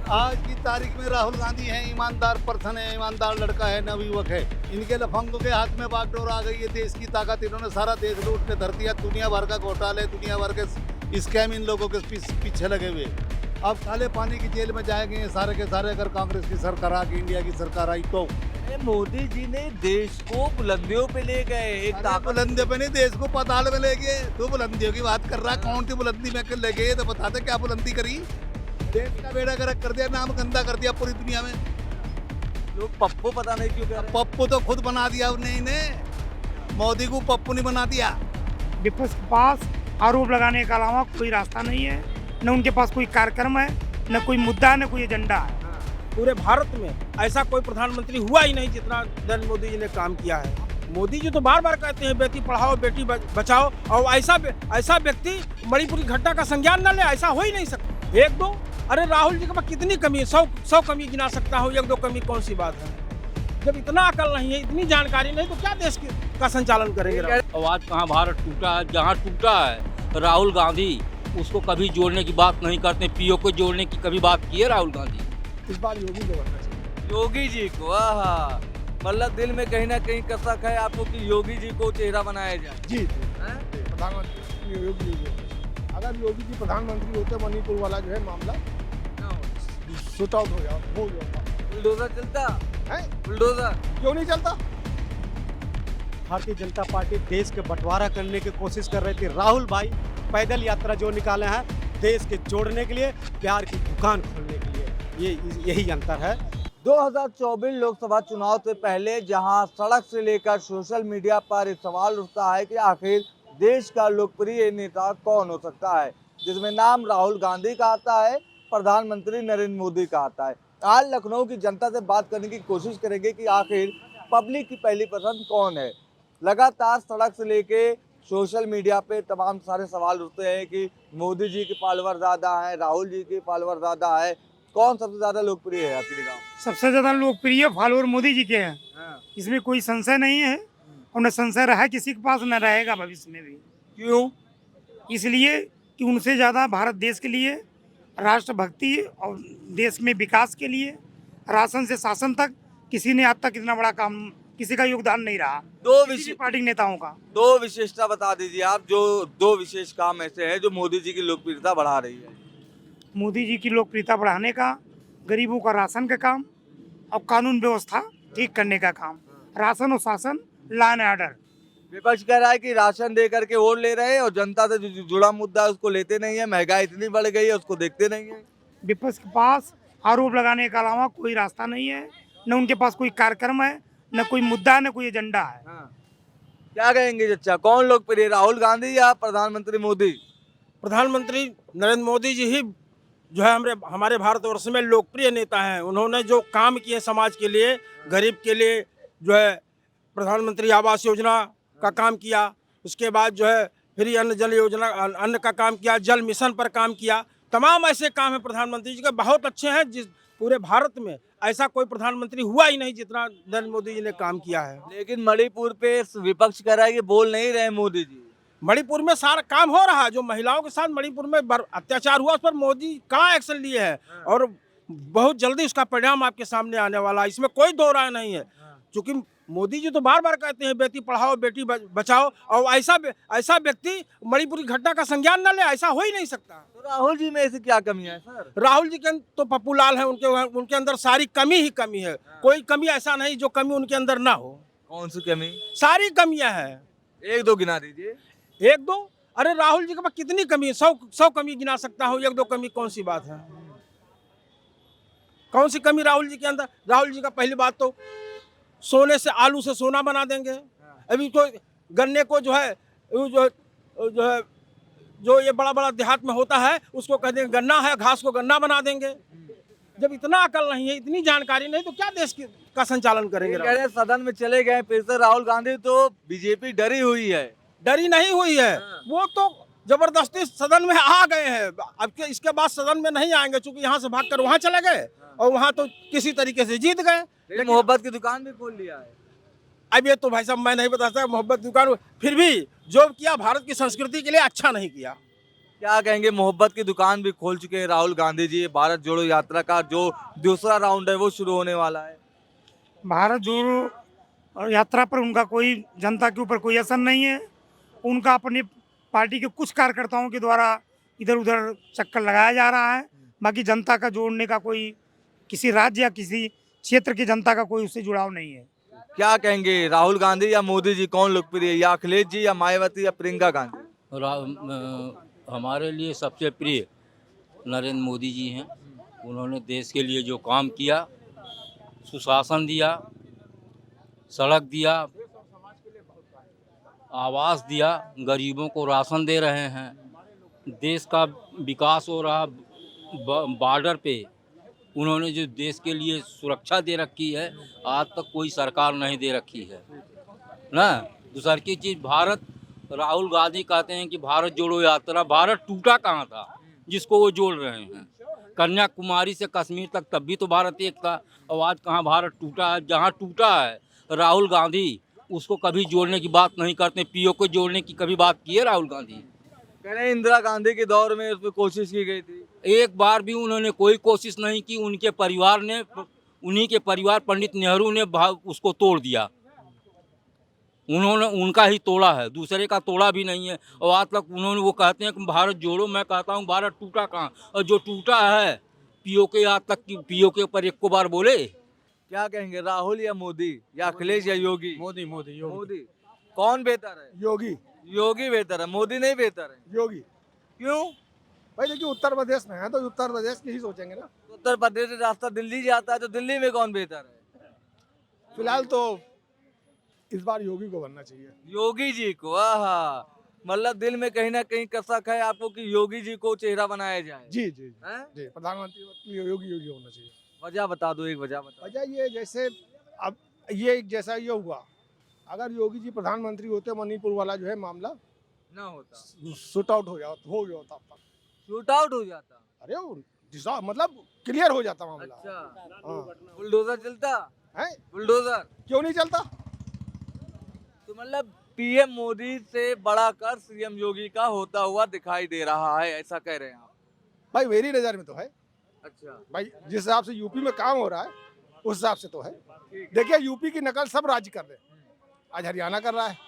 आज की तारीख में राहुल गांधी है, ईमानदार पर्सन है, ईमानदार लड़का है, नवयुवक है। इनके लफंगों के हाथ में बागडोर आ गई है, देश की ताकत। इन्होंने सारा देश लूट के धर दिया। दुनिया भर का घोटाले, दुनिया भर के स्कैम इन लोगों के पीछे लगे हुए। अब काले पानी की जेल में जाएंगे ये सारे के सारे, अगर कांग्रेस की सरकार आ गई, इंडिया की सरकार आई तो। मोदी जी ने देश को बुलंदियों पे ले गए, एक ताकत। बुलंदियों पे नहीं, देश को पाताल में ले गए। तू बुलंदियों की बात कर रहा है, कौन सी बुलंदी में ले गए? तो बता दे क्या बुलंदी करी। देश का बेड़ा गर्क कर दिया, नाम गंदा कर दिया पूरी दुनिया में। लोग पप्पू पता नहीं क्यों कह रहे हैं। पप्पू तो खुद बना दिया उन्हें, इन्हें मोदी को पप्पू नहीं बना दिया। विपक्ष के पास आरोप लगाने के अलावा कोई रास्ता नहीं है, न उनके पास कोई कार्यक्रम है, न कोई मुद्दा है, न कोई एजेंडा है। पूरे भारत में ऐसा कोई प्रधानमंत्री हुआ ही नहीं जितना नरेंद्र मोदी जी ने काम किया है। मोदी जी तो बार बार कहते हैं बेटी पढ़ाओ बेटी बचाओ, और ऐसा व्यक्ति मणिपुर की घटना का संज्ञान न ले, ऐसा हो ही नहीं सकता। एक दो, अरे राहुल जी के पास कितनी कमी है? 100 कमी गिना सकता हूँ, एक दो कमी कौन सी बात है? जब इतना अकल नहीं है, इतनी जानकारी नहीं, तो क्या देश का संचालन करेंगे? आज कहाँ भारत टूटा है? जहाँ टूटा है राहुल गांधी उसको कभी जोड़ने की बात नहीं करते। पीओ को जोड़ने की कभी बात की है राहुल गांधी? इस बार योगी को बनना चाहिए। योगी जी को, आहा, मतलब दिल में कहीं ना कहीं कसक है आपको कि योगी जी को चेहरा बनाया जाए। जी प्रधानमंत्री योगी जी, अगर योगी जी प्रधानमंत्री होते मणिपुर वाला जो है मामला शूट आउट हो जाता। बुलडोजर चलता है, बुलडोजर क्यों नहीं चलता? भारतीय जनता पार्टी देश के बंटवारा करने की कोशिश कर रही थी। राहुल भाई पैदल यात्रा जो निकाले हैं देश के जोड़ने के लिए, प्यार की दुकान खोलने के लिए, यही अंतर है। 2024 लोकसभा चुनाव से पहले जहां सड़क से लेकर सोशल मीडिया पर इस सवाल उठता है कि आखिर देश का लोकप्रिय नेता कौन हो सकता है, जिसमें नाम राहुल गांधी का आता है, प्रधानमंत्री नरेंद्र मोदी का आता है। आज लखनऊ की जनता से बात करने की कोशिश करेंगे कि आखिर पब्लिक की पहली पसंद कौन है। लगातार सड़क से लेके सोशल मीडिया पे तमाम सारे सवाल उठते हैं कि मोदी जी के फॉलोअर ज़्यादा हैं, राहुल जी के फॉलोअर ज़्यादा है, कौन सबसे ज़्यादा लोकप्रिय है आपकी निगाह में? सबसे ज्यादा लोकप्रिय फॉलोअर मोदी जी के हैं, इसमें कोई संशय नहीं है, और न संशय रहा किसी के पास, न रहेगा भविष्य में भी। क्यों? इसलिए कि उनसे ज्यादा भारत देश के लिए राष्ट्रभक्ति और देश में विकास के लिए राशन से शासन तक किसी ने आज तक इतना बड़ा काम, किसी का योगदान नहीं रहा किसी पार्टी नेताओं का। दो विशेषता बता दीजिए आप, जो दो विशेष काम ऐसे हैं जो मोदी जी की लोकप्रियता बढ़ा रही है। मोदी जी की लोकप्रियता बढ़ाने का, गरीबों का राशन का काम और कानून व्यवस्था ठीक करने का काम। राशन और शासन, लॉ एंड ऑर्डर। विपक्ष कह रहा है कि राशन दे करके वोट ले रहे हैं और जनता से जो जुड़ा मुद्दा है उसको लेते नहीं है, महंगाई इतनी बढ़ गई है उसको देखते नहीं है। विपक्ष के पास आरोप लगाने के अलावा कोई रास्ता नहीं है, न उनके पास कोई कार्यक्रम है, न कोई मुद्दा है, न कोई एजेंडा है। क्या कहेंगे चचा, कौन लोकप्रिय, राहुल गांधी या प्रधानमंत्री मोदी? प्रधानमंत्री नरेंद्र मोदी जी ही जो है हमारे भारतवर्ष में लोकप्रिय नेता हैं। उन्होंने जो काम किए समाज के लिए, गरीब के लिए, जो है प्रधानमंत्री आवास योजना का काम किया, उसके बाद जो है फ्री अन्न जल योजना, अन्न का काम किया, जल मिशन पर काम किया। तमाम ऐसे काम है प्रधानमंत्री जी के, बहुत अच्छे हैं। जिस पूरे भारत में ऐसा कोई प्रधानमंत्री हुआ ही नहीं जितना नरेंद्र मोदी जी ने काम किया है। लेकिन मणिपुर पे विपक्ष कह रहा है कि बोल नहीं रहे मोदी जी। मणिपुर में सारा काम हो रहा है, जो महिलाओं के साथ मणिपुर में अत्याचार हुआ उस पर मोदी कहाँ एक्शन लिए है, और बहुत जल्दी उसका परिणाम आपके सामने आने वाला है, इसमें कोई दो राय नहीं है। क्योंकि मोदी जी तो बार बार कहते हैं बेटी पढ़ाओ बेटी बचाओ, और ऐसा व्यक्ति मणिपुर की घटना का संज्ञान न ले, ऐसा हो ही नहीं सकता। तो राहुल जी में ऐसी क्या कमी है सर? राहुल जी के तो पप्पू लाल है, उनके अंदर सारी कमी ही कमी है। कोई कमी ऐसा नहीं जो कमी उनके अंदर ना हो। कौन सी कमी? सारी कमियां हैं। एक दो गिना दीजिए। एक दो, अरे राहुल जी के पास कितनी कमी है? 100 कमी गिना सकता हूँ, एक दो कमी कौन सी बात है? कौन सी कमी राहुल जी के अंदर? राहुल जी का पहली बात तो सोने से, आलू से सोना बना देंगे। अभी तो गन्ने को जो है जो ये बड़ा बड़ा देहात में होता है उसको कह देंगे गन्ना है, घास को गन्ना बना देंगे। जब इतना अकल नहीं है, इतनी जानकारी नहीं, तो क्या देश का संचालन करेंगे? कह रहे सदन में चले गए फिर से राहुल गांधी, तो बीजेपी डरी हुई है। डरी नहीं हुई है, वो तो जबरदस्ती सदन में आ गए हैं। अब इसके बाद सदन में नहीं आएंगे, चूंकि यहाँ से भागकर वहाँ चले गए और वहाँ तो किसी तरीके से जीत गए। लेकिन मोहब्बत की दुकान भी खोल लिया है। अब ये तो भाई साहब मैं नहीं बता सकता, मोहब्बत की दुकान फिर भी जो किया भारत की संस्कृति के लिए अच्छा नहीं किया। क्या कहेंगे, मोहब्बत की दुकान भी खोल चुके हैं राहुल गांधी जी। भारत जोड़ो यात्रा का जो दूसरा राउंड है वो शुरू होने वाला है। भारत जोड़ो यात्रा पर उनका कोई जनता के ऊपर कोई असर नहीं है। उनका अपनी पार्टी के कुछ कार्यकर्ताओं के द्वारा इधर उधर चक्कर लगाया जा रहा है। बाकी जनता का जोड़ने का कोई, किसी राज्य या किसी क्षेत्र की जनता का कोई उससे जुड़ाव नहीं है। क्या कहेंगे, राहुल गांधी या मोदी जी कौन लोकप्रिय है, या अखिलेश जी या मायावती या प्रियंका गांधी? हमारे लिए सबसे प्रिय नरेंद्र मोदी जी हैं। उन्होंने देश के लिए जो काम किया, सुशासन दिया, सड़क दिया, आवास दिया, गरीबों को राशन दे रहे हैं, देश का विकास हो रहा। बॉर्डर पे उन्होंने जो देश के लिए सुरक्षा दे रखी है, आज तक कोई सरकार नहीं दे रखी है ना। दूसरी की चीज़, भारत, राहुल गांधी कहते हैं कि भारत जोड़ो यात्रा, भारत टूटा कहाँ था जिसको वो जोड़ रहे हैं? कन्याकुमारी से कश्मीर तक तब भी तो भारत एक था, और आज कहाँ भारत टूटा है? जहाँ टूटा है राहुल गांधी उसको कभी जोड़ने की बात नहीं करते। पीओ को जोड़ने की कभी बात की है राहुल गांधी? कह रहे हैं इंदिरा गांधी के दौर में उसमें कोशिश की गई थी। एक बार भी उन्होंने कोई कोशिश नहीं की। उनके परिवार ने, उन्हीं के परिवार, पंडित नेहरू ने उसको तोड़ दिया। उन्होंने उनका ही तोड़ा है, दूसरे का तोड़ा भी नहीं है। और आज तक उन्होंने, वो कहते हैं कि भारत जोड़ो, मैं कहता हूँ भारत टूटा कहाँ? और जो टूटा है पीओ के, आज तक की पीओ के ऊपर एक को बार बोले। क्या कहेंगे, राहुल या मोदी या अखिलेश या योगी? मोदी मोदी योगी मोदी। कौन बेहतर है? योगी योगी बेहतर है, मोदी नहीं बेहतर है। योगी। क्यों? भाई देखिए, उत्तर प्रदेश में है तो उत्तर प्रदेश की ही सोचेंगे ना। उत्तर प्रदेश से रास्ता दिल्ली जाता है, तो दिल्ली में कौन बेहतर है? फिलहाल तो इस बार योगी को बनना चाहिए। योगी जी को। आहा, मतलब दिल में कहीं ना कहीं कसक है आपको कि योगी जी को चेहरा बनाया जाए। जी जी हैं? जी, प्रधानमंत्री योगी योगी होना चाहिए। वजह बता दो, एक वजह बता। वजह ये, जैसे अब ये जैसा ये हुआ, अगर योगी जी प्रधानमंत्री होते, मणिपुर वाला जो है मामला ना होता, शूट आउट हो गया होता अब तक। शूट आउट हो जाता। अरे मतलब क्लियर हो जाता मामला। अच्छा, हाँ। बुलडोजर चलता है, बुलडोजर। क्यों नहीं चलता? तो मतलब पीएम मोदी से बड़ा कर सीएम योगी का होता हुआ दिखाई दे रहा है, ऐसा कह रहे हैं आप? भाई मेरी नजर में तो है। अच्छा, भाई जिस हिसाब से यूपी में काम हो रहा है उस हिसाब से तो है। देखिए, यूपी की नकल सब राज्य कर रहे हैं। आज हरियाणा कर रहा है,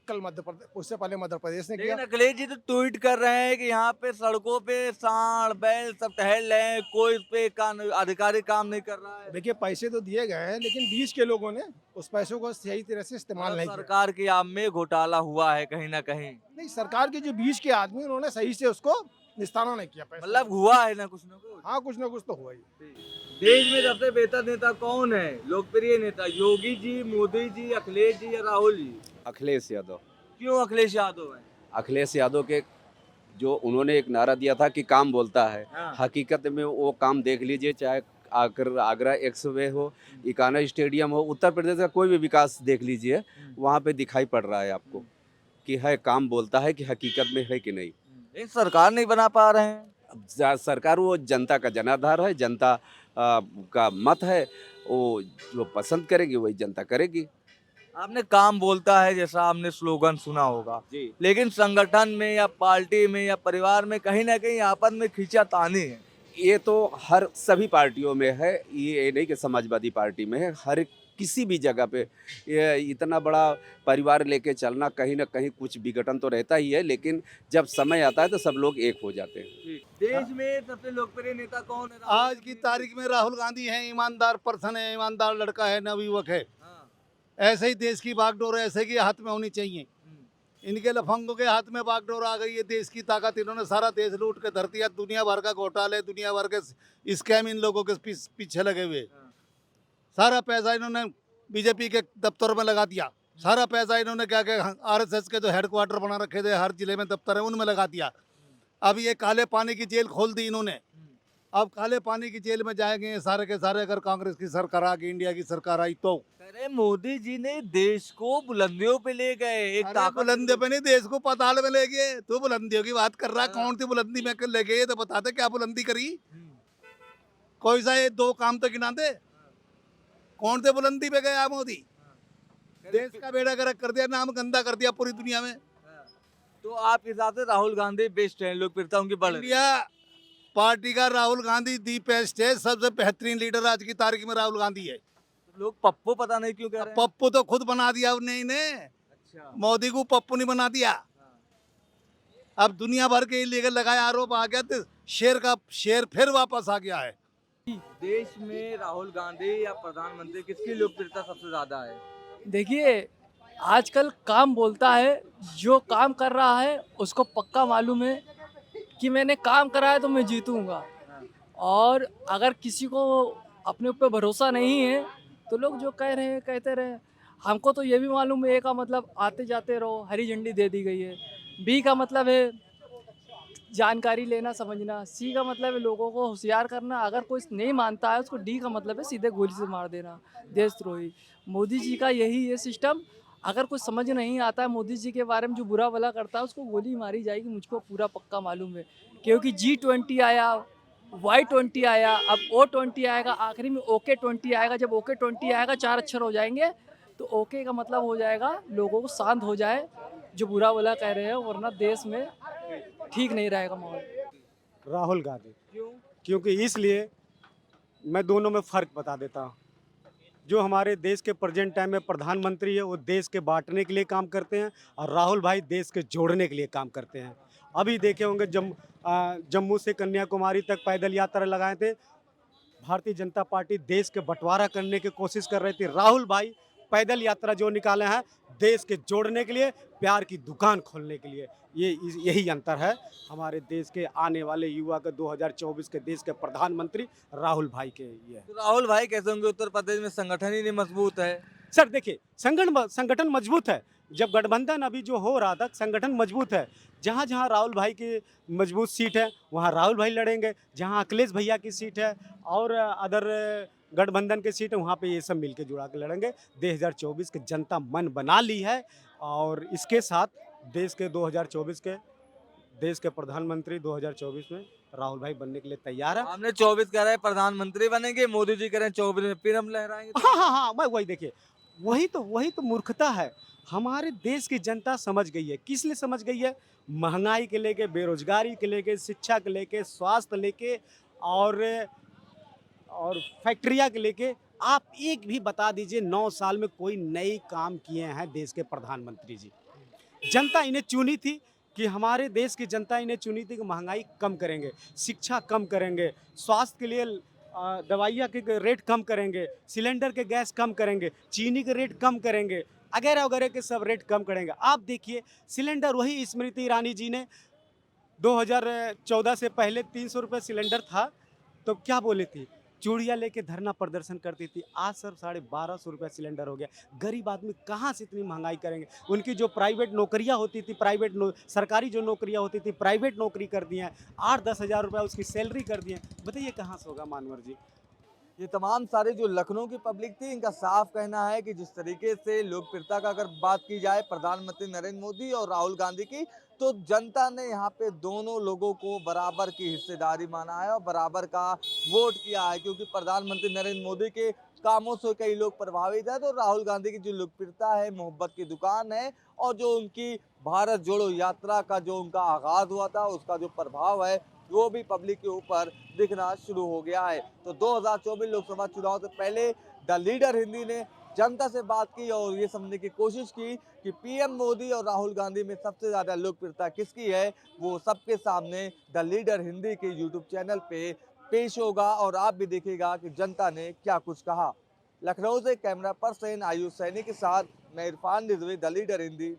कल मध्य प्रदेश, उससे पहले मध्य प्रदेश ने किया। लेकिन अखिलेश जी तो ट्वीट कर रहे हैं कि यहाँ पे सड़कों पे सांड बैल सब टहल रहे हैं, कोई इस पे अधिकारी काम नहीं कर रहा है। देखिए, पैसे तो दिए गए हैं, लेकिन बीच के लोगों ने उस पैसों को सही तरह से इस्तेमाल नहीं किया। सरकार की आम में घोटाला हुआ है कहीं ना कहीं। नहीं, सरकार के जो बीच के आदमी, उन्होंने सही से उसको निस्तारण नहीं किया पैसा। मतलब हुआ है ना कुछ ना कुछ। हाँ, कुछ ना कुछ तो हुआ ही। देश में सबसे बेहतर नेता कौन है, लोकप्रिय नेता? योगी जी, मोदी जी, अखिलेश जी या राहुल जी? अखिलेश यादव। क्यों अखिलेश यादव है? अखिलेश यादव के जो उन्होंने एक नारा दिया था कि काम बोलता है, हाँ। हकीकत में वो काम देख लीजिए, चाहे आगरा एक्सवे हो, इकाना स्टेडियम हो, उत्तर प्रदेश का कोई भी विकास देख लीजिए, वहाँ पे दिखाई पड़ रहा है आपको कि है, काम बोलता है कि हकीकत में है कि नहीं। लेकिन सरकार नहीं बना पा रहे हैं। अब सरकार वो जनता का जनाधार है, जनता का मत है, वो जो पसंद करेगी वही जनता करेगी। आपने काम बोलता है जैसा आपने स्लोगन सुना होगा, जी। लेकिन संगठन में या पार्टी में या परिवार में कहीं ना कहीं आपस में खींचातानी है। ये तो हर सभी पार्टियों में है, ये नहीं कि समाजवादी पार्टी में है, हर किसी भी जगह पे ये इतना बड़ा परिवार लेके चलना, कहीं ना कहीं कुछ विघटन तो रहता ही है, लेकिन जब समय आता है तो सब लोग एक हो जाते हैं। देश में सबसे लोकप्रिय नेता कौन है? आज की तारीख में राहुल गांधी है। ईमानदार पर्सन है, ईमानदार लड़का है, नवयुवक है। हाँ। ऐसे ही देश की बागडोर ऐसे के हाथ में होनी चाहिए। इनके लफंगों के हाथ में बागडोर आ गई है, देश की ताकत। इन्होंने सारा देश लूट के धर दिया। दुनिया भर का घोटाले, दुनिया भर के स्कैम इन लोगों के पीछे लगे हुए। सारा पैसा इन्होंने बीजेपी के दफ्तर में लगा दिया। सारा पैसा इन्होंने क्या क्या आरएसएस के जो हेडक्वार्टर बना रखे थे, हर जिले में दफ्तर है, उनमें लगा दिया। अब ये काले पानी की जेल खोल दी इन्होंने। अब काले पानी की जेल में जाएंगे सारे के सारे, अगर कांग्रेस की सरकार आ गई, इंडिया की सरकार आई तो। अरे मोदी जी ने देश को बुलंदियों पे ले गए। एक ताकत बुलंदी पे नहीं, देश को पाताल में ले गए। तू बुलंदियों की बात कर रहा है, कौन सी बुलंदी में ले गए? तो बता दे क्या बुलंदी करी। कोई सा ये दो काम तो गिना दे, कौन से बुलंदी पे गया मोदी? देश का बेड़ा गर्क कर दिया, नाम गंदा कर दिया पूरी दुनिया में। तो आपके हिसाब से राहुल गांधी बेस्ट है, लोकप्रियता उनकी बढ़ रही है। इंडिया पार्टी का राहुल गांधी दी बेस्ट है, सबसे बेहतरीन लीडर आज की तारीख में राहुल गांधी है। लोग पप्पू पता नहीं क्यों कह रहे हैं। पप्पू तो खुद बना दिया उन्हें, इन्हें अच्छा। मोदी को पप्पू नहीं बना दिया। अब दुनिया भर के इलीगल लगाए आरोप आ गया तो शेर फिर वापस आ गया है। देश में राहुल गांधी या प्रधानमंत्री किसकी लोकप्रियता सबसे ज्यादा है? देखिए, आजकल काम बोलता है, जो काम कर रहा है उसको पक्का मालूम है कि मैंने काम करा है तो मैं जीतूंगा। और अगर किसी को अपने ऊपर भरोसा नहीं है तो लोग जो कह रहे हैं कहते रहे। हमको तो ये भी मालूम है, ए का मतलब आते जाते रहो, हरी झंडी दे दी गई है। बी का मतलब है जानकारी लेना समझना। सी का मतलब है लोगों को होशियार करना। अगर कोई नहीं मानता है उसको डी का मतलब है सीधे गोली से मार देना, देशद्रोही। मोदी जी का यही है सिस्टम। अगर कुछ समझ नहीं आता है मोदी जी के बारे में, जो बुरा भला करता है उसको गोली मारी जाएगी, मुझको पूरा पक्का मालूम है। क्योंकि G20 आया, Y20 आया, अब O20 आएगा, आखिरी में OK20 आएगा। जब OK20 आएगा 4 अक्षर हो जाएंगे तो ओके का मतलब हो जाएगा लोगों को शांत हो जाए जो बुरा भला कह रहे हैं, वरना देश में ठीक नहीं रहेगा माहौल। राहुल गांधी। क्यों? क्योंकि इसलिए मैं दोनों में फ़र्क बता देता हूँ। जो हमारे देश के प्रेजेंट टाइम में प्रधानमंत्री है वो देश के बांटने के लिए काम करते हैं, और राहुल भाई देश के जोड़ने के लिए काम करते हैं। अभी देखे होंगे जम्मू से कन्याकुमारी तक पैदल यात्रा लगाए थे। भारतीय जनता पार्टी देश के बंटवारा करने की कोशिश कर रही थी। राहुल भाई पैदल यात्रा जो निकाले हैं देश के जोड़ने के लिए, प्यार की दुकान खोलने के लिए। यही अंतर है हमारे देश के आने वाले युवा के 2024 के देश के प्रधानमंत्री राहुल भाई के ये। तो राहुल भाई कैसे होंगे? उत्तर प्रदेश में संगठन ही नहीं मजबूत है। सर देखिए, संगठन मजबूत है। जब गठबंधन अभी जो हो रहा था संगठन मजबूत है। जहाँ जहाँ राहुल भाई की मजबूत सीट है वहाँ राहुल भाई लड़ेंगे, जहाँ अखिलेश भैया की सीट है और अदर गठबंधन की सीट है वहाँ पे ये सब मिलके जुड़ा के लड़ेंगे। 2024 की जनता मन बना ली है और इसके साथ देश के 2024 के देश के प्रधानमंत्री 2024 में राहुल भाई बनने के लिए तैयार है। हमने 24 कह रहे हैं प्रधानमंत्री बनेंगे, मोदी जी कह रहे हैं 24 में फिर हम लहराएंगे। हाँ, मैं वही देखिए, वही तो मूर्खता है। हमारे देश की जनता समझ गई है। किस लिए समझ गई है? महंगाई के लेके, बेरोजगारी के लेके, शिक्षा के लेके, स्वास्थ्य लेके और फैक्ट्रिया के लेके। आप एक भी बता दीजिए 9 साल में कोई नए काम किए हैं देश के प्रधानमंत्री जी? जनता इन्हें चुनी थी कि हमारे देश की जनता इन्हें चुनी थी कि महंगाई कम करेंगे, शिक्षा कम करेंगे, स्वास्थ्य के लिए दवाइयाँ के रेट कम करेंगे, सिलेंडर के गैस कम करेंगे, चीनी के रेट कम करेंगे, वगैरह वगैरह के सब रेट कम करेंगे। आप देखिए सिलेंडर, वही स्मृति ईरानी जी ने 2014 से पहले 300 रुपये सिलेंडर था तो क्या बोले थी? चूड़िया लेके धरना प्रदर्शन करती थी। आज सर 1250 रुपये सिलेंडर हो गया। गरीब आदमी कहाँ से इतनी महंगाई करेंगे? उनकी जो प्राइवेट नौकरियाँ होती थी, सरकारी जो नौकरियाँ होती थी, प्राइवेट नौकरी कर दी हैं। 8-10 हज़ार रुपये उसकी सैलरी कर दी है। बताइए कहाँ से होगा मानवर जी? ये तमाम सारे जो लखनऊ की पब्लिक थी, इनका साफ कहना है कि जिस तरीके से लोकप्रियता का अगर बात की जाए प्रधानमंत्री नरेंद्र मोदी और राहुल गांधी की, तो जनता ने यहाँ पे दोनों लोगों को बराबर की हिस्सेदारी माना है और बराबर का वोट किया है। क्योंकि प्रधानमंत्री नरेंद्र मोदी के कामों से कई लोग प्रभावित है, तो राहुल गांधी की जो लोकप्रियता है मोहब्बत की दुकान है, और जो उनकी भारत जोड़ो यात्रा का जो उनका आगाज हुआ था उसका जो प्रभाव है वो भी पब्लिक के ऊपर दिखना शुरू हो गया है। तो 2024 लोकसभा चुनाव से पहले द लीडर हिंदी ने जनता से बात की और ये समझने की कोशिश की कि पीएम मोदी और राहुल गांधी में सबसे ज़्यादा लोकप्रियता किसकी है। वो सबके सामने द लीडर हिंदी के यूट्यूब चैनल पे पेश होगा और आप भी देखिएगा कि जनता ने क्या कुछ कहा। लखनऊ से कैमरा पर्सन आयुष सैनी के साथ मैं इरफान रिजवी, द लीडर हिंदी।